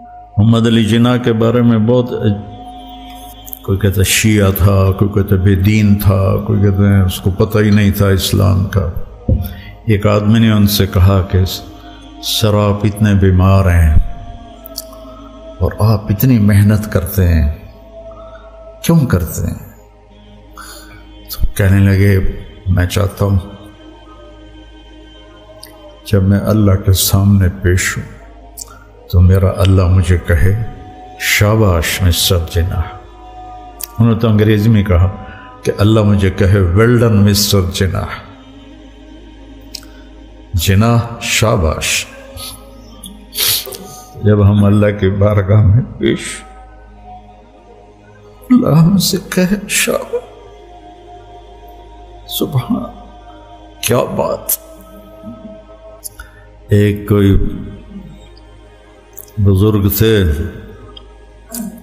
محمد علی جناح کے بارے میں بہت، کوئی کہتا شیعہ تھا، کوئی کہتا بے دین تھا، کوئی کہتے ہیں اس کو پتہ ہی نہیں تھا اسلام کا۔ ایک آدمی نے ان سے کہا کہ سر آپ اتنے بیمار ہیں اور آپ اتنی محنت کرتے ہیں، کیوں کرتے ہیں؟ تو کہنے لگے میں چاہتا ہوں جب میں اللہ کے سامنے پیش ہوں تو میرا اللہ مجھے کہے شاباش مسٹر جناح۔ انہوں نے تو انگریزی میں کہا کہ اللہ مجھے کہے ویل ڈن مسٹر جناح، جناح شاباش۔ جب ہم اللہ کی بارگاہ میں پیش، اللہ ہم سے کہے شاباش، سبحان، کیا بات۔ ایک کوئی بزرگ تھے،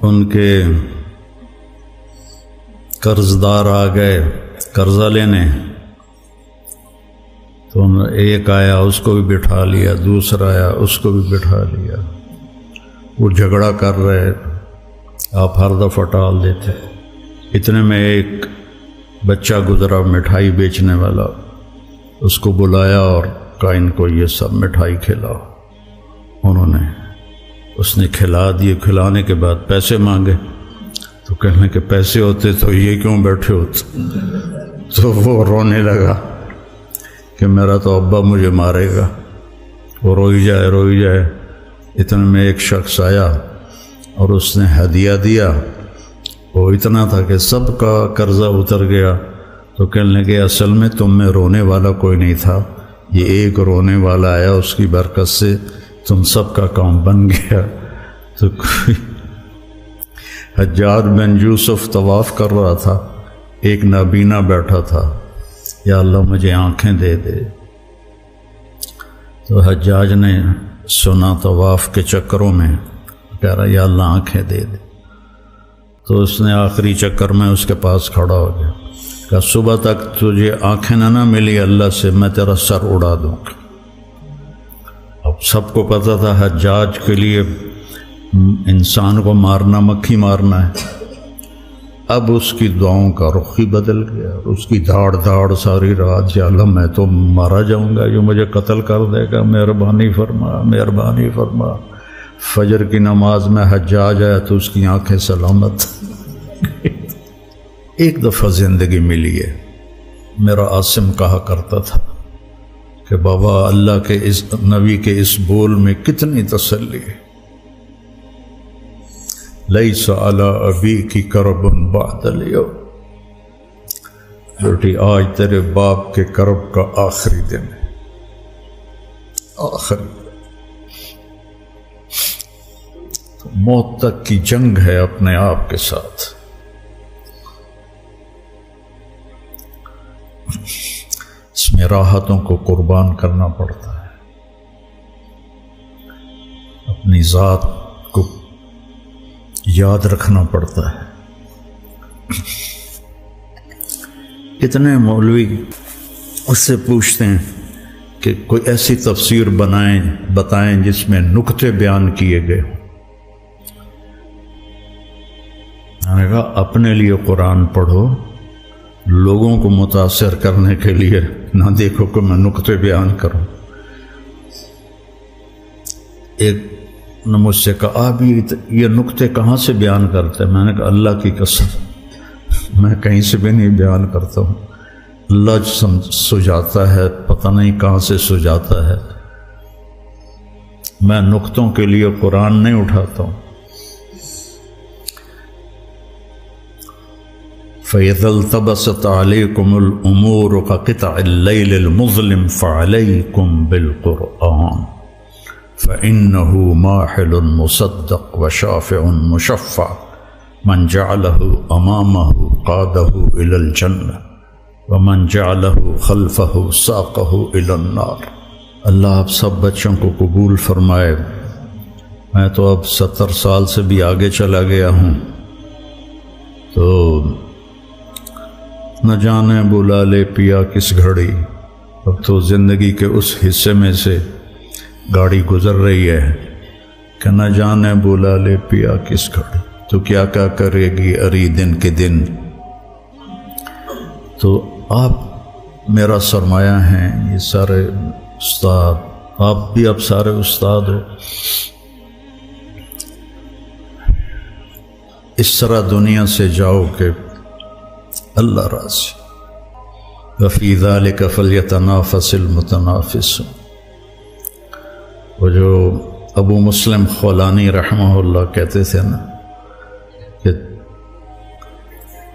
ان کے قرض دار آ گئے قرضہ لینے، تو ایک آیا اس کو بھی بٹھا لیا، دوسرا آیا اس کو بھی بٹھا لیا، وہ جھگڑا کر رہے، آپ ہر دفعہ ٹال دیتے۔ اتنے میں ایک بچہ گزرا مٹھائی بیچنے والا، اس کو بلایا اور کہا ان کو یہ سب مٹھائی کھلاؤ۔ انہوں نے، اس نے کھلا دیے، کھلانے کے بعد پیسے مانگے، تو کہنے کہ پیسے ہوتے تو یہ کیوں بیٹھے ہوتے؟ تو وہ رونے لگا کہ میرا تو ابا مجھے مارے گا، وہ روئی جائے۔ اتنے میں ایک شخص آیا اور اس نے ہدیہ دیا، وہ اتنا تھا کہ سب کا قرضہ اتر گیا۔ تو کہنے لگے اصل میں تم میں رونے والا کوئی نہیں تھا، یہ ایک رونے والا آیا، اس کی برکت سے تم سب کا کام بن گیا۔ تو حجاج بن یوسف طواف کر رہا تھا، ایک نابینا بیٹھا تھا، یا اللہ مجھے آنکھیں دے دے۔ تو حجاج نے سنا طواف کے چکروں میں، کہہ رہا یا اللہ آنکھیں دے دے۔ تو اس نے آخری چکر میں اس کے پاس کھڑا ہو گیا، کہا صبح تک تجھے آنکھیں نہ ملی اللہ سے، میں تیرا سر اڑا دوں گا۔ اب سب کو پتہ تھا حجاج کے لیے انسان کو مارنا مکھی مارنا ہے۔ اب اس کی دعاؤں کا رخ ہی بدل گیا، اس کی دھاڑ ساری رات، یا اللہ میں تو مارا جاؤں گا، یہ مجھے قتل کر دے گا، مہربانی فرما مہربانی فرما۔ فجر کی نماز میں حجاج آیا تو اس کی آنکھیں سلامت۔ ایک دفعہ زندگی ملی ہے، میرا عاصم کہا کرتا تھا کہ بابا اللہ کے اس نبی کے اس بول میں کتنی تسلی ہے، لیس علی ابیک کرب بعد الیوم، بیٹی آج تیرے باپ کے کرب کا آخری دن ہے، آخری تو موت تک کی جنگ ہے اپنے آپ کے ساتھ۔ اس میں راحتوں کو قربان کرنا پڑتا ہے، اپنی ذات کو یاد رکھنا پڑتا ہے۔ کتنے مولوی اس سے پوچھتے ہیں کہ کوئی ایسی تفسیر بتائیں جس میں نکتے بیان کیے گئے ہوں۔ میں نے کہا اپنے لیے قرآن پڑھو، لوگوں کو متاثر کرنے کے لیے نہ دیکھو کہ میں نکتے بیان کروں۔ ایک نے مجھ سے کہا آپ یہ نکتے کہاں سے بیان کرتے ہیں؟ میں نے کہا اللہ کی قسم میں کہیں سے بھی نہیں بیان کرتا ہوں، اللہ سجاتا ہے، پتہ نہیں کہاں سے سجاتا ہے، میں نکتوں کے لیے قرآن نہیں اٹھاتا ہوں۔ فَإِذَا الْتَبَسَتْ عَلَيْكُمُ الْأُمُورُ كَقِطْعِ اللَّيْلِ الْمُظْلِمِ فَعَلَيْكُمْ بِالْقُرْآنِ فَإِنَّهُ مَاحِلٌ مُصَدَّقٌ وَشَافِعٌ مُشَفَّعٌ مَنْ جَعَلَهُ أَمَامَهُ قَادَهُ إِلَى الْجَنَّةِ وَمَنْ جَعَلَهُ خَلْفَهُ سَاقَهُ إِلَى النَّارِ۔ اللہ آپ سب بچوں کو قبول فرمائے۔ میں تو اب 70 سال سے بھی آگے چلا گیا ہوں، تو نہ جانے بلا لے پیا کس گھڑی، اب تو زندگی کے اس حصے میں سے گاڑی گزر رہی ہے کہ نہ جانے بلا لے پیا کس گھڑی، تو کیا کیا کرے گی اری دن کے دن۔ تو آپ میرا سرمایہ ہیں، یہ سارے استاد، آپ بھی اب سارے استاد ہو۔ اس طرح دنیا سے جاؤ کہ اللہ راضی۔ وفی ذلک فلیتنافس المتنافسون۔ وہ جو ابو مسلم خولانی رحمہ اللہ کہتے تھے نا کہ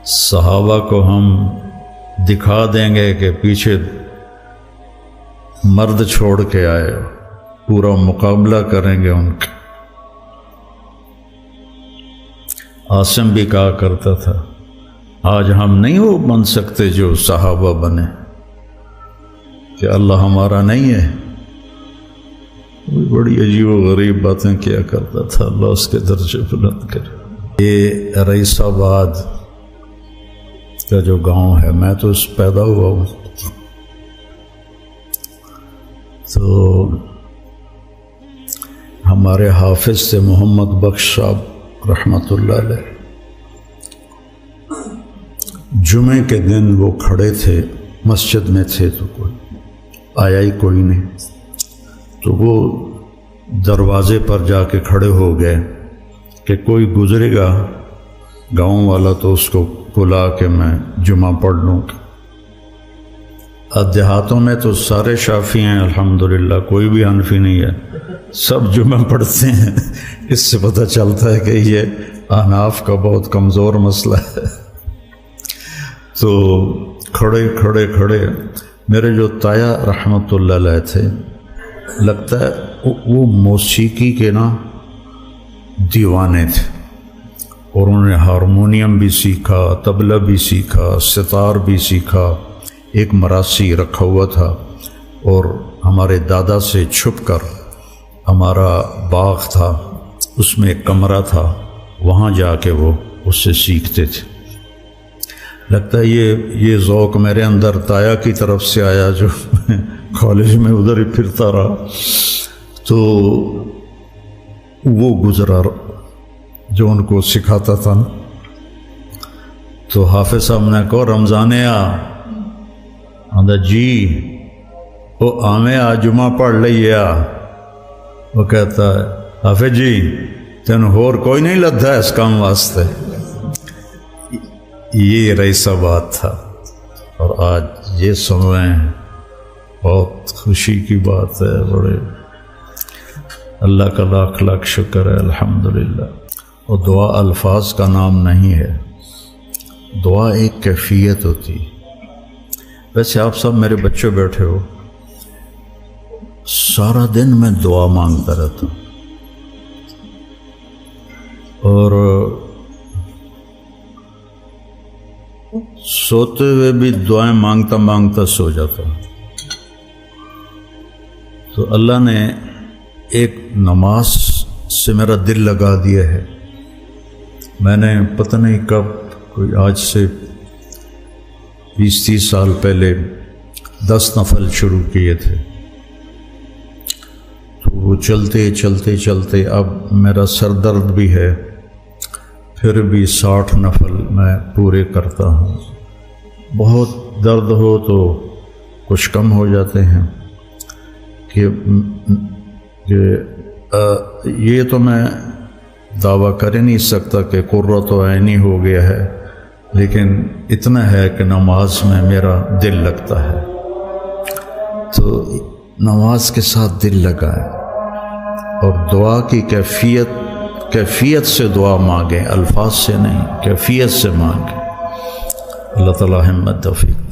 صحابہ کو ہم دکھا دیں گے کہ پیچھے مرد چھوڑ کے آئے، پورا مقابلہ کریں گے ان کا۔ عاصم بھی کہا کرتا تھا آج ہم نہیں وہ بن سکتے جو صحابہ بنے، کہ اللہ ہمارا نہیں ہے۔ بڑی عجیب و غریب باتیں کیا کرتا تھا، اللہ اس کے درجے بلند کرے۔ یہ رئیس آباد کا جو گاؤں ہے، میں تو اس پیدا ہوا ہوں، تو ہمارے حافظ تھے محمد بخش صاحب رحمۃ اللہ علیہ۔ جمعے کے دن وہ کھڑے تھے، مسجد میں تھے، تو کوئی آیا ہی کوئی نہیں، تو وہ دروازے پر جا کے کھڑے ہو گئے کہ کوئی گزرے گا گاؤں والا تو اس کو بلا کے میں جمعہ پڑھ لوں گا۔ اب دیہاتوں میں تو سارے شافی ہیں الحمدللہ، کوئی بھی حنفی نہیں ہے، سب جمعہ پڑھتے ہیں۔ اس سے پتہ چلتا ہے کہ یہ احناف کا بہت کمزور مسئلہ ہے۔ تو کھڑے میرے جو تایا رحمۃ اللہ علیہ تھے، لگتا ہے وہ موسیقی کے نا دیوانے تھے، اور انہوں نے ہارمونیم بھی سیکھا، طبلہ بھی سیکھا، ستار بھی سیکھا۔ ایک مراسی رکھا ہوا تھا، اور ہمارے دادا سے چھپ کر ہمارا باغ تھا، اس میں ایک کمرہ تھا، وہاں جا کے وہ اس سے سیکھتے تھے۔ لگتا ہے یہ ذوق میرے اندر تایا کی طرف سے آیا، جو کالج میں ادھر ہی پھرتا رہا، تو وہ گزرا جو ان کو سکھاتا تھا نا۔ تو حافظ صاحب نے کہا رمضان آندا جی وہ آمیں آ جمعہ پڑھ لیا۔ وہ کہتا ہے حافظ جی تین ہور کوئی نہیں لدھا اس کام واسطے۔ یہ رئیسہ بات تھا، اور آج یہ سنویں بہت خوشی کی بات ہے، بڑے اللہ کا لاکھ لاکھ شکر ہے الحمدللہ۔ اور دعا الفاظ کا نام نہیں ہے، دعا ایک کیفیت ہوتی۔ ویسے آپ سب میرے بچے بیٹھے ہو، سارا دن میں دعا مانگتا رہتا ہوں، اور سوتے ہوئے بھی دعائیں مانگتا مانگتا سو جاتا ہوں۔ تو اللہ نے ایک نماز سے میرا دل لگا دیا ہے۔ میں نے پتہ نہیں کب، کوئی آج سے 20-30 سال پہلے 10 نفل شروع کیے تھے، تو وہ چلتے اب میرا سر درد بھی ہے، پھر بھی 60 نفل میں پورے کرتا ہوں۔ بہت درد ہو تو کچھ کم ہو جاتے ہیں، کہ یہ تو میں دعویٰ کر ہی نہیں سکتا کہ قرۃ عینی ہو گیا ہے، لیکن اتنا ہے کہ نماز میں میرا دل لگتا ہے۔ تو نماز کے ساتھ دل لگائیں، اور دعا کی کیفیت سے دعا مانگیں، الفاظ سے نہیں، کیفیت سے مانگیں۔ اللہ تعالی ہمت توفیق